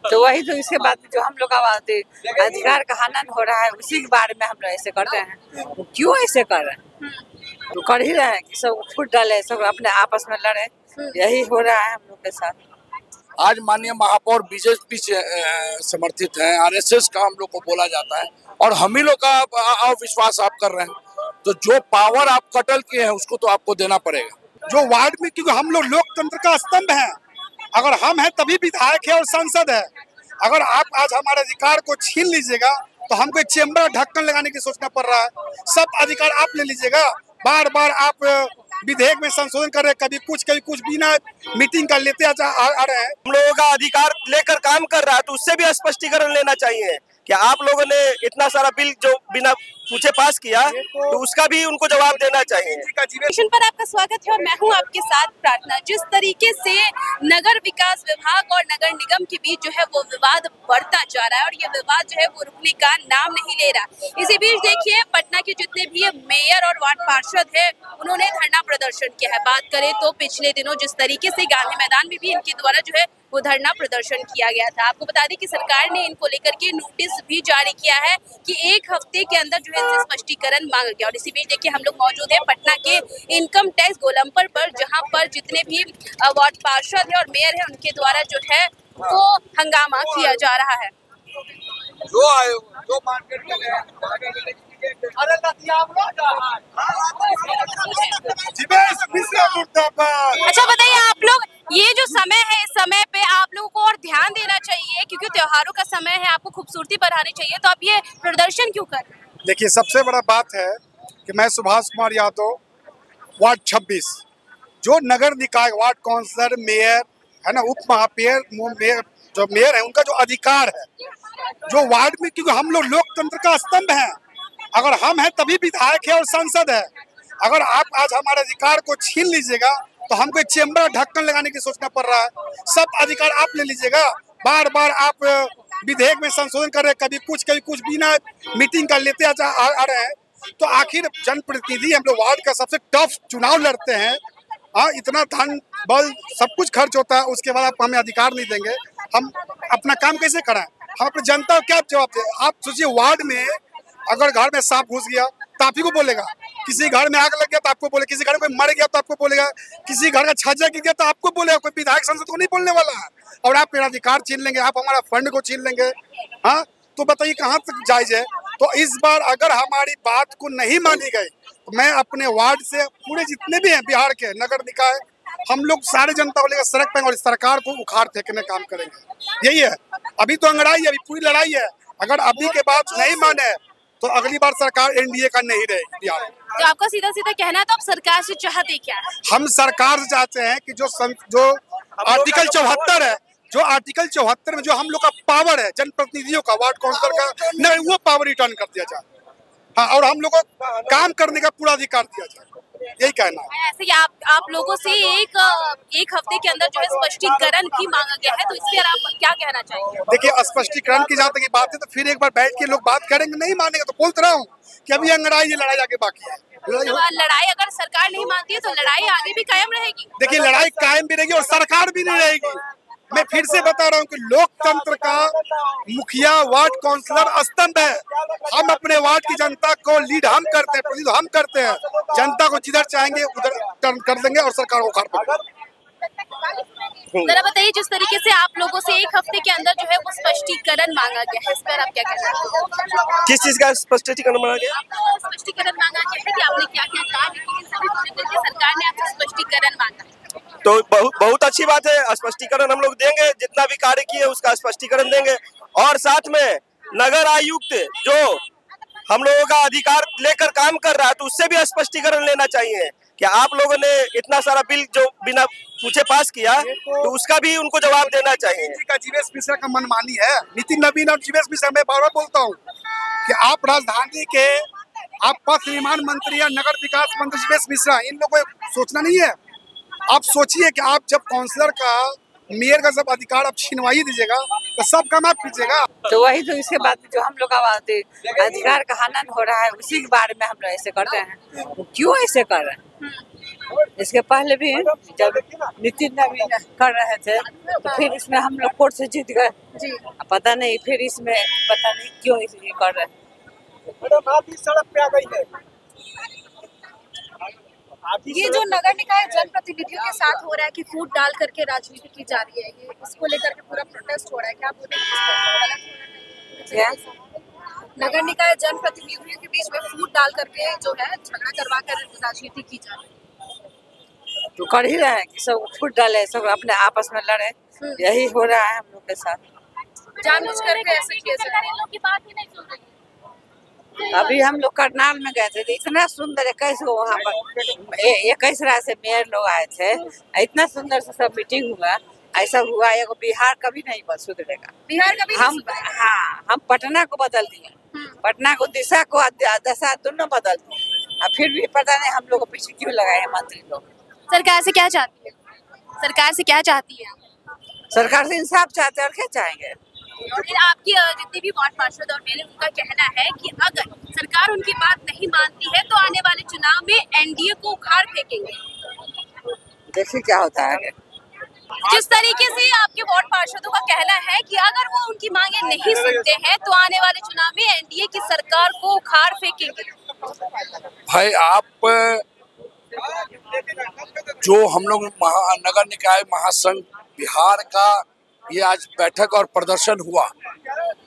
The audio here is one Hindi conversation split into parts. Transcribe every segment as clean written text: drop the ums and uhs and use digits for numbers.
तो वही तो इसके बाद जो हम लोग का अधिकार का हनन हो रहा है, उसी के बारे में हम लोग ऐसे कर रहे हैं। वो क्यों ऐसे कर रहे हैं? तो कर ही रहे हैं कि सब फुट डाले, सब अपने आपस में लड़े, यही हो रहा है हम लोग के साथ। आज माननीय महापौर बीजेपी से समर्थित हैं, आरएसएस का हम लोग को बोला जाता है और हम ही लोग का अविश्वास आप कर रहे हैं। तो जो पावर आप कटल किए हैं उसको तो आपको देना पड़ेगा। जो वार्ड में, क्योंकि हम लोग लोकतंत्र का स्तंभ हैं, अगर हम हैं तभी विधायक है और सांसद है। अगर आप आज हमारे अधिकार को छीन लीजिएगा तो हमको चेम्बर ढक्कन लगाने की सोचना पड़ रहा है। सब अधिकार आप ले लीजिएगा, बार बार आप विधेयक में संशोधन कर रहे हैं, कभी कुछ बिना मीटिंग का लेते आ रहे हैं। हम लोगों का अधिकार लेकर काम कर रहा है तो उससे भी स्पष्टीकरण लेना चाहिए कि आप लोगों ने इतना सारा बिल जो बिना पूछे पास किया तो उसका भी उनको जवाब देना चाहिए। पर आपका स्वागत है और मैं हूं आपके साथ प्रार्थना। जिस तरीके से नगर विकास विभाग और नगर निगम के बीच जो है वो विवाद बढ़ता जा रहा है और ये विवाद जो है वो रुकने का नाम नहीं ले रहा। इसी बीच देखिए पटना के जितने भी मेयर और वार्ड पार्षद है उन्होंने धरना प्रदर्शन किया है। बात करें तो पिछले दिनों जिस तरीके से गांधी मैदान में भी इनके द्वारा जो है वो धरना प्रदर्शन किया गया था। आपको बता दें कि सरकार ने इनको लेकर के नोटिस भी जारी किया है कि 1 हफ्ते के अंदर जो है इनसे स्पष्टीकरण मांगा गया। और इसी बीच देखिए हम लोग मौजूद है पटना के इनकम टैक्स गोलंबर पर, जहां पर जितने भी वार्ड पार्षद है और मेयर है उनके द्वारा जो है वो हंगामा किया जा रहा है। अच्छा बताइए आप लोग, ये जो समय है इस समय पे आप लोगों को और ध्यान देना चाहिए क्योंकि त्योहारों का समय है, आपको खूबसूरती बढ़ानी चाहिए, तो आप ये प्रदर्शन क्यों कर रहे हैं? देखिए सबसे बड़ा बात है कि मैं सुभाष कुमार यादव वार्ड 26 जो नगर निकाय वार्ड काउंसलर मेयर है ना, उप महापौर जो मेयर है उनका जो अधिकार है, जो वार्ड में, क्योंकि हम लोग लोकतंत्र का स्तंभ हैं, अगर हम हैं तभी विधायक है और सांसद है। अगर आप आज हमारे अधिकार को छीन लीजिएगा तो हमको चेम्बर ढक्कन लगाने की सोचना पड़ रहा है। सब अधिकार आप ले लीजिएगा, बार बार आप विधेयक में संशोधन कर रहे हैं, कभी कुछ बिना मीटिंग का लेते आ रहे हैं। तो आखिर जनप्रतिनिधि हम लोग वार्ड का सबसे टफ चुनाव लड़ते हैं। हाँ, इतना धन बल सब कुछ खर्च होता है, उसके बाद आप हमें अधिकार नहीं देंगे, हम अपना काम कैसे कराएं? हम अपनी जनता को क्या जवाब दें? आप सोचिए वार्ड में अगर घर में सांप घुस गया तो आप ही को बोलेगा, किसी घर में आग लग गया तो आपको बोलेगा, किसी घर में कोई मर गया तो आपको बोलेगा, किसी घर का छज्जा गिर गया तो आपको बोलेगा, कोई विधायक सांसद को नहीं बोलने वाला है। और आप मेरा अधिकार छीन लेंगे, आप हमारा फंड को छीन लेंगे। हाँ, तो बताइए कहाँ तक जायज है? तो इस बार अगर हमारी बात को नहीं मानी गई तो मैं अपने वार्ड से पूरे जितने भी हैं बिहार के नगर निकाय, हम लोग सारे जनता को लेकर सड़क पर और इस सरकार को उखाड़ फेंकने काम करेंगे। यही है, अभी तो अंगड़ाई है, अभी पूरी लड़ाई है। अगर अभी के बाद नहीं माने तो अगली बार सरकार एनडीए का नहीं रहेगी बिहार में। तो आपका सीधा सीधा कहना है, तो आप सरकार से चाहते क्या है? हम सरकार से चाहते हैं कि जो आर्टिकल 74 है, जो आर्टिकल 74 में जो हम लोग का पावर है जनप्रतिनिधियों का, वार्ड काउंसिलर का, नहीं वो पावर रिटर्न कर दिया जाए। हाँ, और हम लोग को काम करने का पूरा अधिकार दिया जाए, यही कहना है। ऐसे ही आप लोगों से एक हफ्ते के अंदर जो है स्पष्टीकरण भी मांगा गया है, तो इस पर आप क्या कहना चाहेंगे? देखिए स्पष्टीकरण की जहाँ तक बात है तो फिर एक बार बैठ के लोग बात करेंगे, नहीं मानेंगे तो बोलते रहा हूँ कि अभी अंगड़ाई ये लड़ाई आगे बाकी है। लड़ाई अगर सरकार नहीं मानती है तो लड़ाई आगे भी कायम रहेगी। देखिए लड़ाई कायम भी रहेगी और सरकार भी नहीं रहेगी। मैं फिर से बता रहा हूँ कि लोकतंत्र का मुखिया वार्ड काउंसलर स्तंभ है। हम अपने वार्ड की जनता को लीड हम करते हैं, प्रतिनिधित्व हम करते हैं। जनता को जिधर चाहेंगे उधर टर्न कर देंगे और सरकार को उखाड़। जरा बताइए, जिस तरीके से आप लोगों से 1 हफ्ते के अंदर जो है वो स्पष्टीकरण मांगा गया है, इस पर आप क्या कहना है? किस चीज का स्पष्टीकरण मांगा गया? स्पष्टीकरण मांगा गया है कि आपने क्या क्या कहा, लेकिन सभी को लेकर के सरकार ने आपसे स्पष्टीकरण मांगा। तो बहुत अच्छी बात है, स्पष्टीकरण हम लोग देंगे, जितना भी कार्य किए उसका स्पष्टीकरण देंगे। और साथ में नगर आयुक्त जो हम लोगों का अधिकार लेकर काम कर रहा है तो उससे भी स्पष्टीकरण लेना चाहिए कि आप लोगों ने इतना सारा बिल जो बिना पूछे पास किया तो उसका भी उनको जवाब देना चाहिए। जीवेश मिश्रा का मनमानी है, नितिन नवीन और जीवेश मिश्रा। मैं बार बार बोलता हूँ कि आप राजधानी के आप पथ निर्माण मंत्री या नगर विकास मंत्री जीवेश मिश्रा, इन लोगों को सोचना नहीं है। आप सोचिए कि आप जब काउंसलर का, मेयर का सब अधिकार आप छीनवा ही दीजिएगा तो सब काम आप कीजिएगा। तो वही तो इसके बाद जो हम लोग का अधिकार का हनन हो रहा है, उसी के बारे में हम लोग ऐसे कर रहे हैं। वो क्यों ऐसे कर रहे हैं? इसके पहले भी जब नितिन नवीन कर रहे थे तो फिर इसमें हम लोग कोर्ट से जीत गए जी। पता नहीं फिर इसमें पता नहीं क्यों ये कर रहे हैं। मैडम आप इस सड़क पे आ गई है। ये जो नगर निकाय जनप्रतिनिधियों के साथ हो रहा है कि फूट डाल करके राजनीति की जा रही है, ये इसको लेकर के पूरा प्रोटेस्ट हो रहा है, क्या बोलेंगे? नगर निकाय जनप्रतिनिधियों के बीच में फूट डाल करके जो है झगड़ा करवा कर राजनीति की जा रही है। तो कर ही रहे हैं कि सब फूट डाले, सब अपने आपस में लड़े, यही हो रहा है हम लोग के साथ। जानबूझ करके ऐसे किए जा रहे हैं, लोग की बात ही नहीं सुन रही है। अभी हम लोग करनाल में गए थे, इतना सुंदर 21 को वहाँ पर 21 राज्य से मेयर लोग आए थे, इतना सुंदर से सब मीटिंग हुआ, ऐसा हुआ एगो बिहार कभी नहीं बस सुधरेगा। बिहार कभी हम पटना को बदल दिए, पटना को दिशा को दशा दोनों बदल दिए, अब फिर भी पता नहीं हम लोग को पीछे क्यों लगाए हैं मंत्री लोग। सरकार से क्या चाहती है? सरकार से क्या चाहती है? सरकार से इंसाफ चाहते हैं और क्या चाहेंगे। और आपकी जितने भी वार्ड पार्षद और मेयर उनका कहना है कि अगर सरकार उनकी बात नहीं मानती है तो आने वाले चुनाव में एनडीए को उखाड़ फेंकेंगे। देखिए क्या होता है। जिस तरीके से आपके वार्ड पार्षदों का कहना है कि अगर वो उनकी मांगे नहीं सुनते हैं तो आने वाले चुनाव में एनडीए की सरकार को उखाड़ फेंकेंगे। भाई आप जो हम लोग नगर निकाय महासंघ बिहार का ये आज बैठक और प्रदर्शन हुआ,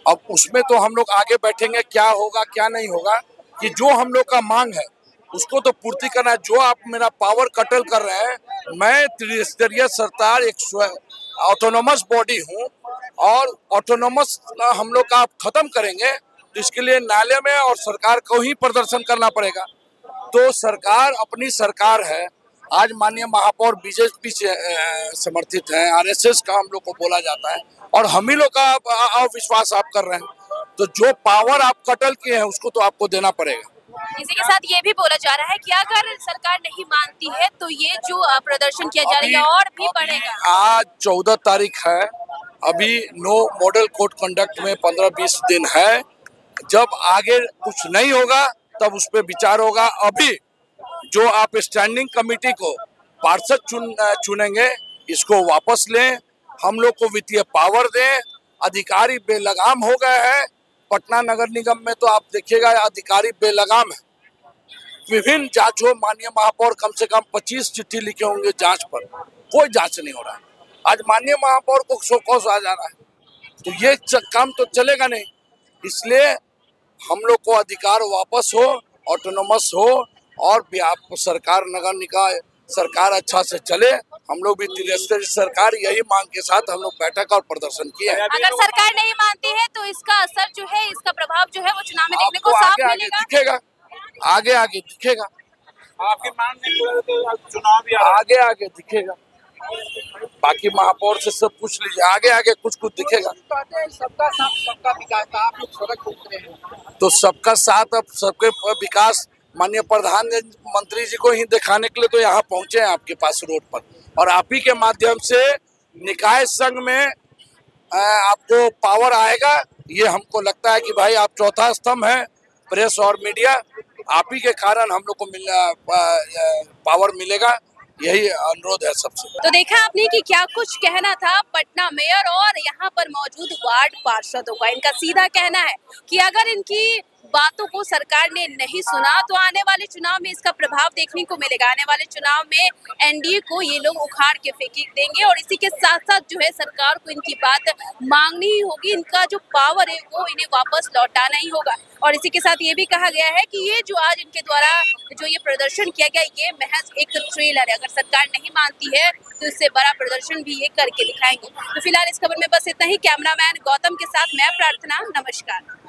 अब उसमें तो हम लोग आगे बैठेंगे, क्या होगा क्या नहीं होगा, कि जो हम लोग का मांग है उसको तो पूर्ति करना है। जो आप मेरा पावर कटल कर रहे हैं, मैं त्रिस्तरीय सरकार एक ऑटोनोमस बॉडी हूँ और ऑटोनोमस हम लोग का खत्म करेंगे तो इसके लिए न्यायालय में और सरकार को ही प्रदर्शन करना पड़ेगा। तो सरकार अपनी सरकार है, आज माननीय महापौर बीजेपी से समर्थित हैं, आरएसएस का हम लोग को बोला जाता है और हम ही लोग का अविश्वास आप कर रहे हैं, तो जो पावर आप कटल किए हैं उसको तो आपको देना पड़ेगा। इसी के साथ ये भी बोला जा रहा है कि अगर सरकार नहीं मानती है तो ये जो प्रदर्शन किया जा रहा है और भी बढ़ेगा। आज 14 तारीख है, अभी नो मॉडल कोड कंडक्ट में 15-20 दिन है, जब आगे कुछ नहीं होगा तब उस पर विचार होगा। अभी जो आप स्टैंडिंग कमेटी को पार्षद चुनेंगे इसको वापस लें, हम लोग को वित्तीय पावर दें। अधिकारी बेलगाम हो गए हैं, पटना नगर निगम में तो आप देखिएगा अधिकारी बेलगाम है। विभिन्न जांचों, माननीय महापौर कम से कम 25 चिट्ठी लिखे होंगे जांच पर, कोई जांच नहीं हो रहा है। आज माननीय महापौर को शोकॉज आ जा रहा है, तो ये काम तो चलेगा नहीं। इसलिए हम लोग को अधिकार वापस हो, ऑटोनोमस हो और सरकार नगर निकाय सरकार अच्छा से चले। हम लोग भी त्रिस्तरीय सरकार यही मांग के साथ हम लोग बैठक और प्रदर्शन किए हैं। अगर सरकार नहीं मानती है तो इसका असर जो है, इसका प्रभाव जो है वो चुनाव में देखने को साफ मिलेगा। दिखेगा, आगे आगे दिखेगा, आपकी मांग नहीं पूरी तो चुनाव आगे आगे दिखेगा। बाकी महापौर से सब पूछ लीजिए, आगे आगे कुछ दिखेगा। सबका साथ सबका विकास, आप लोग सड़क उतरे हैं तो सबका साथ अब सबके विकास माननीय प्रधानमंत्री जी को ही दिखाने के लिए तो यहाँ पहुंचे हैं आपके पास रोड पर, और आप ही के माध्यम से निकाय संघ में आपको पावर आएगा। ये हमको लगता है कि भाई आप चौथा स्तंभ है, प्रेस और मीडिया, आप ही के कारण हम लोग को पावर मिलेगा, यही अनुरोध है सबसे। तो देखा आपने कि क्या कुछ कहना था पटना मेयर और यहाँ पर मौजूद वार्ड पार्षदों का। इनका सीधा कहना है कि अगर इनकी बातों को सरकार ने नहीं सुना तो आने वाले चुनाव में इसका प्रभाव देखने को मिलेगा। आने वाले चुनाव में एनडीए को ये लोग उखाड़ के फेंक देंगे और इसी के साथ साथ जो है सरकार को इनकी बात मांगनी ही होगी, इनका जो पावर है वो इन्हें वापस लौटाना ही होगा। और इसी के साथ ये भी कहा गया है कि ये जो आज इनके द्वारा जो ये प्रदर्शन किया गया, ये महज एक ट्रेलर है। अगर सरकार नहीं मानती है तो इससे बड़ा प्रदर्शन भी ये करके दिखाएंगे। तो फिलहाल इस खबर में बस इतना ही। कैमरामैन गौतम के साथ मैं प्रार्थना, नमस्कार।